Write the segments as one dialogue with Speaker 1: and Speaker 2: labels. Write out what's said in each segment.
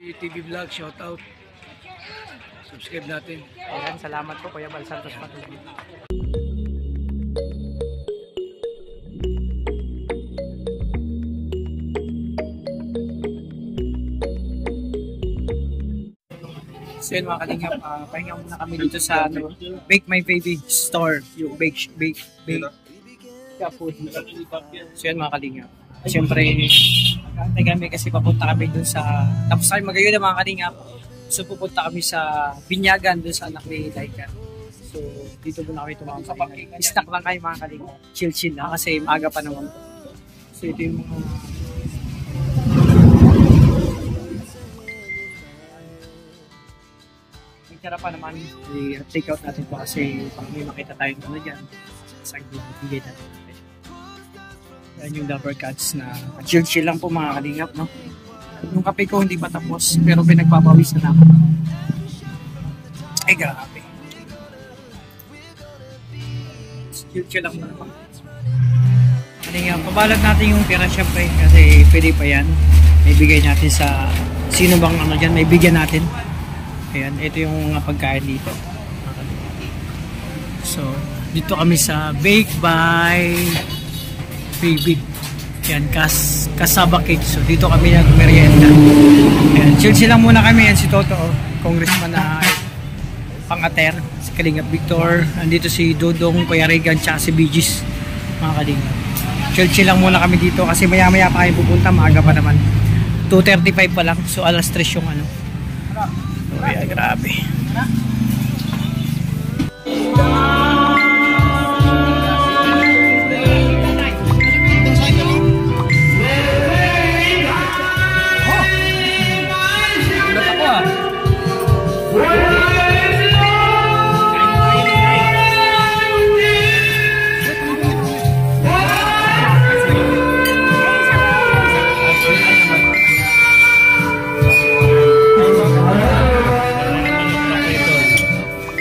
Speaker 1: TV Vlog, shout out. Subscribe natin.
Speaker 2: Ayan, salamat po Kuya Bal Santos Patuloy. So yun mga kalingap, pahinga muna kami dito sa Bake My Baby Store, yung bake food. So yun mga kalingap. Siyempre, magkantay kami kasi papunta kami dun sa, tapos kami magayon na mga kalingap. So pupunta kami sa Binyagan dun sa anak ni Laika. So dito muna kami tumawag sa pangay. Snack lang kayo mga kalingap. Chill lang kasi maaga pa naman. So ito yung mga tira pa naman, i-take out natin po kasi pag may makita tayo na dyan, sa bibigay natin. Yan yung Lover Cats na chill lang po mga kalingap, no? Yung kape ko hindi pa tapos, pero pinagpapawisan na ako. Ay, grabe. Chill lang po naman. Kalingap, pabalag natin yung pera syempre kasi pwede pa yan. May bigay natin sa sino bang ano dyan, may bigyan natin. Ayan, ito yung mga pagkain dito. So, dito kami sa Bake by Baby. Ayan, Kasaba Cake. So, dito kami nag-merienda. Ayan, chill lang muna kami. Ayan si Toto, congressman na Pangater, si Kalingap Victor. Andito si Dodong, Kuya Regan, tsaka si Bijis, mga Kalingap. Chill lang muna kami dito kasi maya-maya pa kayo pupunta. Maaga pa naman. 2:35 pa lang. So, alas 3 yung ano. Ay, grabe.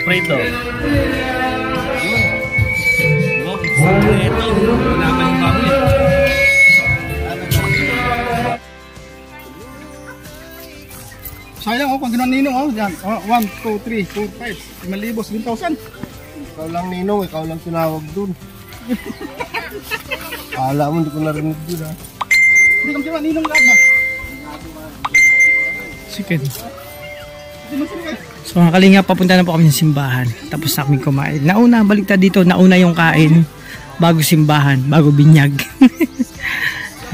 Speaker 3: Prito.
Speaker 4: Sayang pag gano'n ninong dyan. 1, 2, 3, 4, 5. 5,000, 7,000.
Speaker 5: Ikaw lang ninong, ikaw lang tinawag dun. Kala mo, hindi ko narinig dun ha.
Speaker 4: Hindi kang kira ninong lahat ba?
Speaker 2: Sige. So mga kalingap, papunta na po kami sa simbahan. Tapos na kami kumain. Nauna, baliktad dito. Nauna yung kain. Bago simbahan. Bago binyag.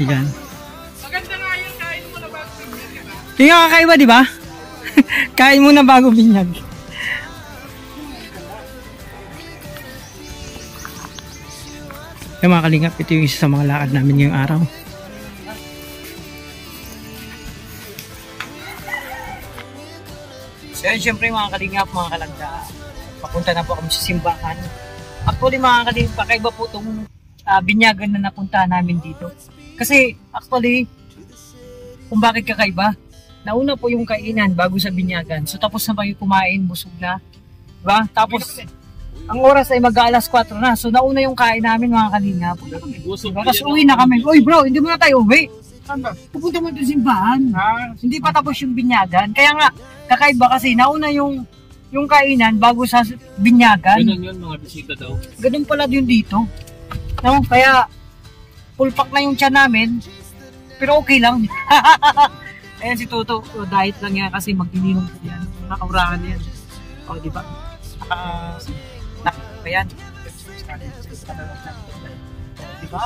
Speaker 2: Yan.
Speaker 4: Maganda nga yung kain mo na bago binyag.
Speaker 2: Yung kakaiba, di ba? Kain muna bago binyag. Yung mga kalingap, ito yung isa sa mga lakad namin ngayong araw. So yun, syempre mga kalingap, mga kalagda, papunta na po kami sa simbahan. Actually mga kalingap, kakaiba po itong binyagan na napuntahan namin dito. Kasi actually, kung bakit kakaiba, nauna po yung kainan bago sa binyagan. So tapos na kayo kumain, busog na. Diba? Tapos, ang oras ay mag-alas 4 na. So nauna yung kain namin mga kalingap. Tapos uwi na kami. Uy bro, hindi mo na tayo uwi. Pupunta mo ito sa simbahan. Hindi pa tapos yung binyagan. Kaya nga, kakaiba kasi nauna yung kainan bago sa binyagan.
Speaker 3: Ganun yun, mga bisita daw.
Speaker 2: Ganun pala yun dito. No? Kaya, full pack na yung tiyan namin. Pero okay lang. Ayan si Toto, diet lang yan kasi magdininong po yan. Nakaurahan yan. O, diba? Ayan. Diba?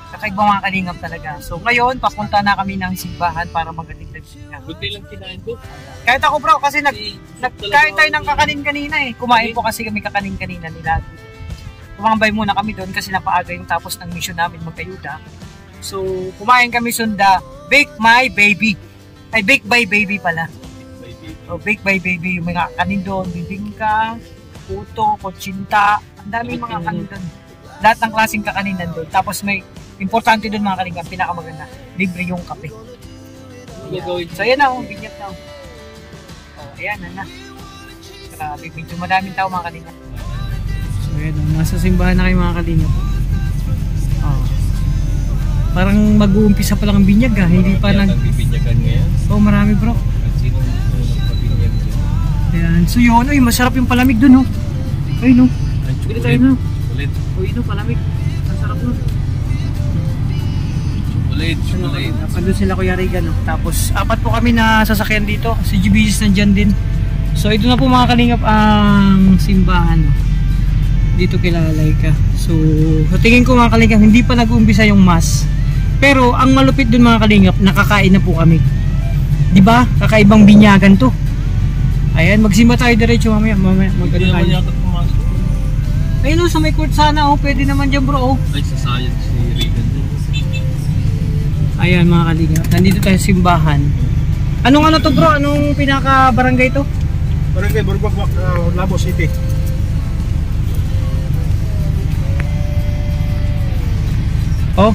Speaker 2: Kakaiba mga kalingap talaga. So ngayon, papunta na kami ng simbahan para magatigdag siya.
Speaker 3: Buti lang kinain ko.
Speaker 2: Kahit ako bro, kasi nagkain tayo ng kakanin kanina eh. Kumain po kasi kami kakanin kanina nila. Kumambay muna kami doon kasi napaaga yung tapos ng mission namin magkayuda. So kumain kami sunda, Bake My Baby. Ay, Bake by Baby pala. So Bake by Baby, yung mga kanin doon, bibingka, puto, kutsinta, ang daming mga kanin doon. Lahat ng klaseng kakanin doon. Tapos may importante doon mga kalingap, pinakamaganda, libre yung kape. So ayan na, binyag na. Ayan na. Grabe, medyo madaming tao mga kalingap. So ayan, nasa simbahan na kayo mga kalingap. Parang mag-uumpisa pa lang ang binyag ha, hindi pa
Speaker 3: Jagan ngayon.
Speaker 2: Oh, marami bro.
Speaker 3: At sino nagpabinyag dyan?
Speaker 2: Ayan. So yun, ay masarap yung palamig dun, oh. Ay, no. Pili tayo, no.
Speaker 3: Ulit.
Speaker 2: Uy, no, palamig. Masarap nun.
Speaker 3: Chocolate.
Speaker 2: Napandun sila Kuya Regan, no. Tapos, 4 po kami na sasakyan dito. Si GBG's nandyan din. So, ito na po mga kalingap ang simbahan, no. Dito kila Laika. So, sa tingin ko mga kalingap, hindi pa nag-uumpisa yung mass. Pero, ang malupit dun mga kalingap, nakakain na po kami. Diba? Kakaibang binyagan to. Ayan, magsimba tayo diretso mamaya.
Speaker 3: Hindi naman yata pumasok.
Speaker 2: Ayun o, sa may court sana, oh. Pwede naman dyan bro, oh.
Speaker 3: Ay, sa science si Regan din.
Speaker 2: Ayan mga kalingap, nandito tayo sa simbahan. Anong ano to bro? Anong pinaka barangay to?
Speaker 4: Barangay Burbakwak, Labo City.
Speaker 2: Oh.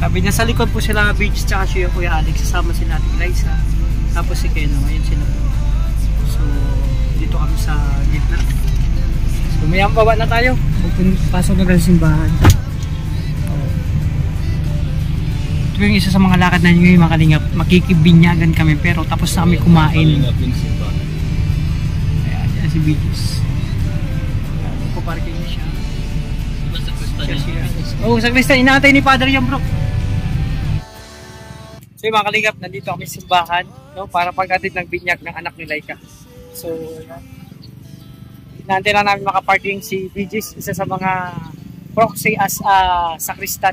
Speaker 2: Sabi niya sa likod po sila Beach tsaka siya Kuya Alex. Sasama si Ate Liza. Tapos si Keno. Ayan sila po. So, dito kami sa gitna. So, may baba na tayo. Pasok na sa simbahan. Oh. Ito yung isa sa mga lakad na nyo yung mga kalingap. Makikibinyagan kami pero tapos na kami kumain. Ayan, yan si Beaches. Puparking na siya. Oh, sa Kristan, inaantay ni Father yan bro. So mga kalingap, nandito kami sa simbahan, no, para paghatid ng binyag ng anak ni Laika. So, inaantay lang namin makaparking si BG's, isa sa mga proxy as sakristan.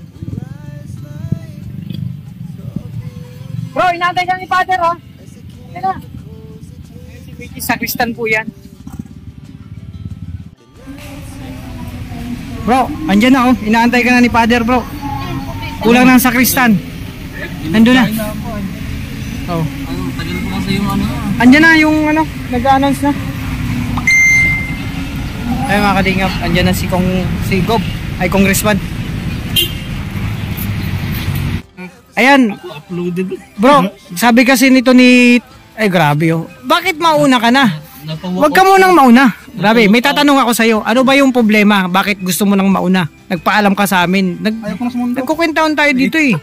Speaker 2: Bro, inaantay ka ni Father ha. Ayan na. Si BG's, sakristan po yan. Bro, andyan na oh. Inaantay ka na ni Father bro. Kulang ng sakristan. Nandun na. Oh.
Speaker 3: Tagal ko kasi yung ano.
Speaker 2: Andyan na yung ano, nag-announce na. Ay mga kalingap, andyan na si Gob, ay Congressman. Ayan.
Speaker 3: Uploaded.
Speaker 2: Bro, sabi kasi nito ni... Ay grabe oh. Bakit mauna ka na? Huwag ka munang mauna. Grabe, may tatanong ako sa'yo. Ano ba yung problema? Bakit gusto mo nang mauna? Nagpaalam ka sa amin.
Speaker 4: Ayaw ko na sa mundo.
Speaker 2: Nagkukwentahan tayo dito eh.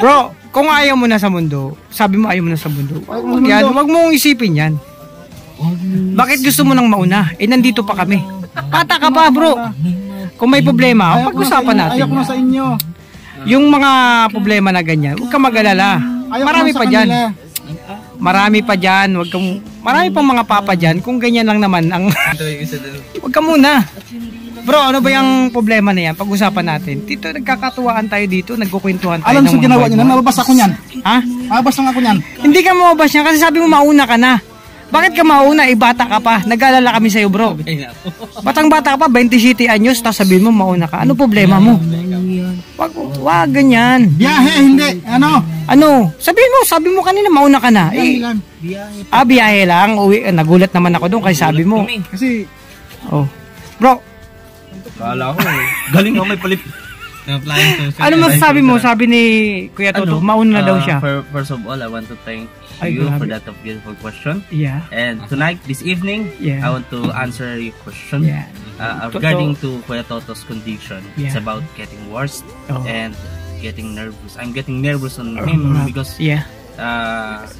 Speaker 2: Bro, kung ayaw mo na sa mundo, sabi mo ayaw mo na sa mundo. Huwag mong isipin yan. Bakit gusto mo nang mauna? Eh nandito pa kami. Bata ka pa bro. Kung may problema, pag-usapan natin.
Speaker 4: Ayaw ko na sa inyo.
Speaker 2: Yung mga problema na ganyan, huwag kang mag-alala. Marami pa dyan. Marami pa dyan. Marami pang mga papa dyan. Kung ganyan lang naman ang... Huwag ka muna. Bro, ano ba yung problema na yan? Pag-usapan natin. Dito, nagkakatuwaan tayo dito. Nagkukwentuhan tayo.
Speaker 4: Alam sa ginawa niyo na, nababas ako niyan.
Speaker 2: Ha?
Speaker 4: Nababas lang ako niyan.
Speaker 2: Hindi ka mababas niyan kasi sabi mo mauna ka na. Bakit ka mauna? Bata ka pa. Nag-alala kami sa'yo bro. Batang-bata ka pa, 27 anyos, tapos sabihin mo mauna ka. Ano problema mo? Wag ganyan.
Speaker 4: Biyahe, hindi.
Speaker 2: Ano? Sabi mo kanina mauna ka na.
Speaker 4: Biyahe lang.
Speaker 2: Biyahe lang. Uwi, nagulat naman ako doon kasi sabi mo.
Speaker 4: Kasi,
Speaker 2: Bro,
Speaker 3: Kala ko galing ako may palip.
Speaker 2: ano masasabi mo? Sabi ni Kuya Toto, mauna na daw siya.
Speaker 6: First of all, I want to thank
Speaker 2: Ay,
Speaker 6: you
Speaker 2: grabe.
Speaker 6: for that beautiful question.
Speaker 2: Yeah.
Speaker 6: And tonight, this evening,
Speaker 2: Yeah.
Speaker 6: I want to answer your question
Speaker 2: Yeah.
Speaker 6: regarding to Kuya Toto's condition. It's
Speaker 2: Yeah.
Speaker 6: about getting worse
Speaker 2: Oh.
Speaker 6: and getting nervous. I'm getting nervous on him because
Speaker 2: Yeah.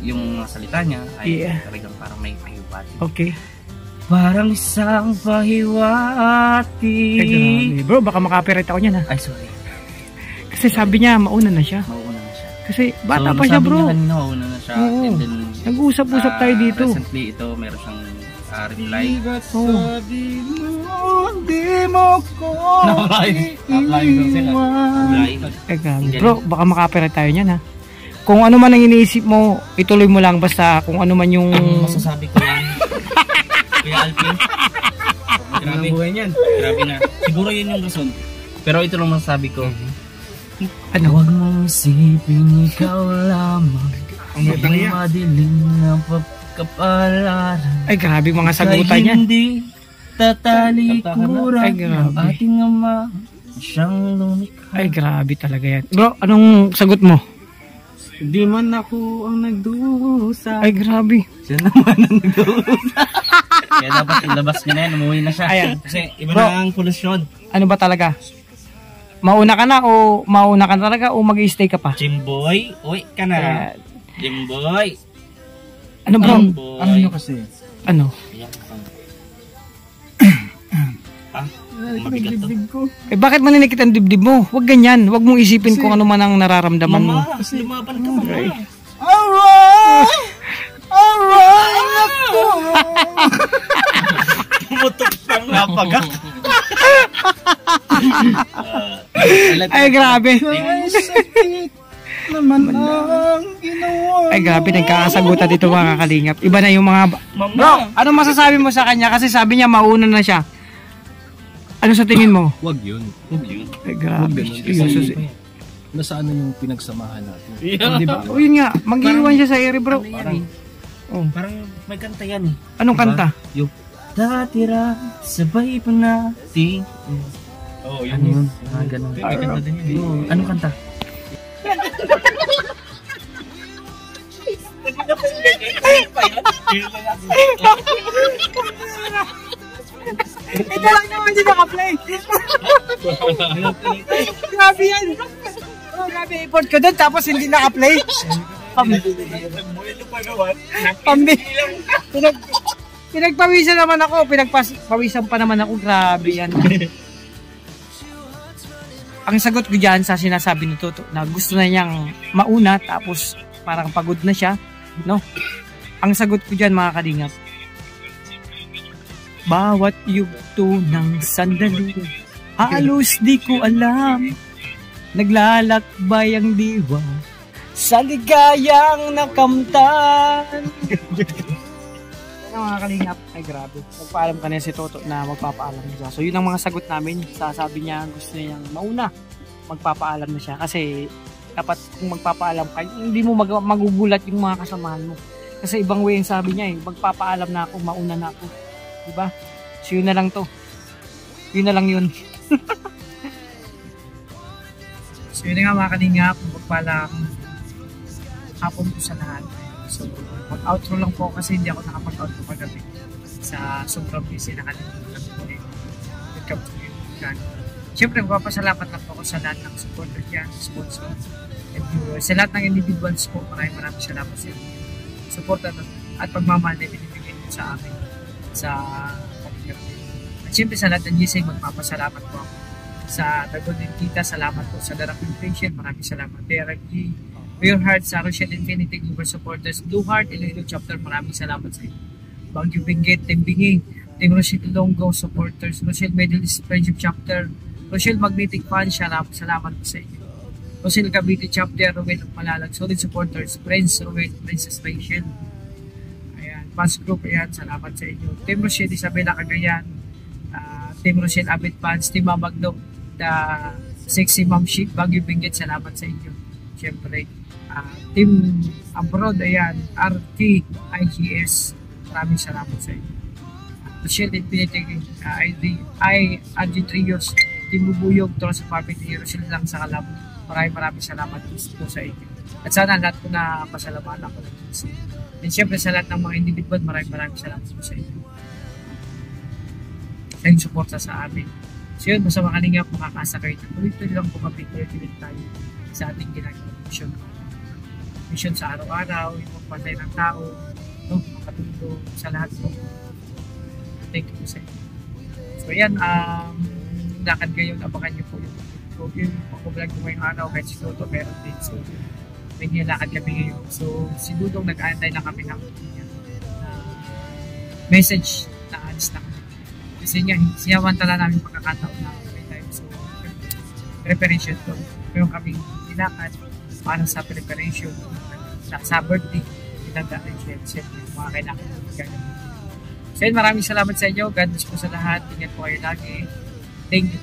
Speaker 6: yung mga salita niya ay
Speaker 2: Yeah.
Speaker 6: talagang parang may pahiwati.
Speaker 2: Okay.
Speaker 6: Parang isang pahiwati.
Speaker 2: Grabe. Bro, baka makapirate ako niyan ha.
Speaker 6: Ay, sorry.
Speaker 2: Kasi sabi niya mauna na siya.
Speaker 6: Mauuna na siya.
Speaker 2: Kasi bata
Speaker 6: So,
Speaker 2: pa siya
Speaker 6: nasabi
Speaker 2: bro.
Speaker 6: niya kanina, mauuna na siya.
Speaker 2: Oo.
Speaker 6: And then,
Speaker 2: Nag-uusap-usap tayo dito.
Speaker 6: recently, ito, meron siyang reply.
Speaker 4: sabi mo, di mo ko
Speaker 6: Reply.
Speaker 2: Grabe. Bro, baka makapirate tayo niyan ha. Kung ano man ang iniisip mo, ituloy mo lang basta kung ano man yung...
Speaker 6: Masasabi ko lang. Kuya Alvin. Grabe. Grabe na. Siguro yun yung rason. Pero ito lang masasabi ko.
Speaker 2: Ano?
Speaker 6: Huwag mong isipin ikaw lamang. Ang madilim na pagkapalaran.
Speaker 2: Ay grabe mga sagutan niyan.
Speaker 6: Hindi tatalikuran
Speaker 2: Ay, grabe.
Speaker 6: ang ating ama siyang lumikha.
Speaker 2: Ay grabe talaga yan. Bro, anong sagot mo?
Speaker 3: Di man ako ang nagdusa.
Speaker 2: Ay grabe.
Speaker 6: Siya naman ang nagdusa. Kaya dapat ilabas niya na yan, umuwi na siya.
Speaker 2: Ayan.
Speaker 3: Kasi iba
Speaker 2: Bro.
Speaker 3: na ang polusyon.
Speaker 2: Ano ba talaga? Mauna ka na o mauna ka talaga o mag-i-stay ka pa?
Speaker 6: Jimboy, uwi ka na.
Speaker 2: Kaya,
Speaker 6: Jimboy.
Speaker 2: ano bro?
Speaker 6: Jimboy.
Speaker 4: Ano nyo kasi?
Speaker 2: Ano?
Speaker 6: Ayan ka. Mabigat to.
Speaker 2: Eh bakit maninikit ang dibdib mo? Huwag ganyan. Huwag mong isipin kung ano man ang nararamdaman mo.
Speaker 6: Mama, lumaban ka mama.
Speaker 4: Alright! Alright!
Speaker 6: Tumutok pang napaga.
Speaker 2: Ay grabe.
Speaker 4: Ay, sakit naman ang ginawa.
Speaker 2: Ay grabe, nagkakasagutan dito mga kalingap. Iba na yung mga...
Speaker 6: Mama.
Speaker 2: Bro, anong masasabi mo sa kanya? Kasi sabi niya mauna na siya. Ano sa tingin mo?
Speaker 3: Wag yun. Wag yun.
Speaker 2: Ay grabe.
Speaker 3: Huwag ganun.
Speaker 2: Yun,
Speaker 3: Nasaan na yung pinagsamahan natin?
Speaker 2: di ba? O yun nga, mag-iwan siya sa ere bro.
Speaker 6: Parang,
Speaker 2: Oh.
Speaker 6: parang may kanta yan eh.
Speaker 2: Anong kanta?
Speaker 6: Yung datira, sabay pa natin.
Speaker 3: Oo,
Speaker 6: Ano yun? Mga ganun.
Speaker 3: May kanta din yun.
Speaker 6: Oo, anong kanta?
Speaker 2: Ito lang naman hindi naka-play. Grabe yan. Oh, grabe, effort ka doon tapos hindi naka-play. Pinagpawisan naman ako, pinagpawisan pa naman ako, grabe yan. Ang sagot ko dyan sa sinasabi ni Toto na gusto na niyang mauna tapos parang pagod na siya, no? Ang sagot ko dyan mga kalingap, bawat yugto ng sandali, halos di ko alam, naglalakbay ang diwa sa ligayang nakamtan. Ano mga kalingap, ay grabe. Magpaalam ka na si Toto na magpapaalam siya. So yun ang mga sagot namin. Sasabi niya gusto niyang mauna, magpapaalam na siya. Kasi dapat kung magpapaalam ka, hindi mo magugulat yung mga kasamahan mo. Kasi ibang way yung sabi niya eh, magpapaalam na ako, mauna na ako. Diba? So yun na lang to. Yun na lang yun. So yun na nga mga kalingap, magpaalam hapon po sa lahat. So mag-outro lang po kasi hindi ako nakapag-outro kagabi sa sobrang busy na kalimutan ko eh. Welcome to you. Siyempre magpapasalamat lang po ako sa lahat ng supporter dyan, sponsor and viewers. Sa lahat ng individuals po, maraming salamat sa inyo. Support at pagmamahal na binibigay nyo sa amin sa pag-gabi. At siyempre sa lahat ng GSA, magpapasalamat po ako sa Golden Tita, salamat po sa Darapin Patient, maraming salamat. PRG, Pure Heart, sa Rochelle Infinity, Global Supporters, Blue Heart, Iloilo Chapter, maraming salamat sa inyo. Baguio Benguet, Timbingin, Team Rochelle Longo Supporters, Rochelle Middle East Friendship Chapter, Rochelle Magnetic Fan, salamat po sa inyo. Rochelle Cavite Chapter, Ruel Malalag, Solid Supporters, Prince, Ruel, Princess Rachel, ayan, Fans Group, ayan, salamat sa inyo. Team Rochelle Isabela Cagayan, Team Rochelle Abit Fans, Team Mamagno, the Sexy Mom Sheep, Baguio Benguet, salamat sa inyo. Siyempre, Team Abroad, ayan, RT, IGS, maraming salamat sa inyo. Rochelle Infinity, RG Trios, Team Bubuyog, Toros Family, Rochelle lang sa Kalab, maraming salamat po sa inyo. At sana lahat ko na pasalamatan ko ng Diyos. And syempre sa lahat ng mga individual, maraming salamat po sa inyo. Sa inyong suporta sa amin. So yun, basta makalingap, makakasa kayo na tuloy-tuloy lang pumapit-tuloy tayo sa ating ginagawa mission. Mission sa araw-araw, yung pagpatay ng tao, makatulong sa lahat po. Thank you po sa inyo. So yan, lakad kayo, abangan nyo po yung pag-vlog ko ngayong araw, kahit si Toto meron din. So may nilakad kami ngayon. So si Dudong nag-aantay na kami ng message na alis na kami. Kasi nga, sinamantala namin pagkakataon na may time. So preparation to. Meron kaming nilakad para sa preparation sa birthday. Pinag-arrange siyempre mga kailangan gagawin. So yun, maraming salamat sa inyo. God bless po sa lahat. Ingat po kayo lagi. Thank you.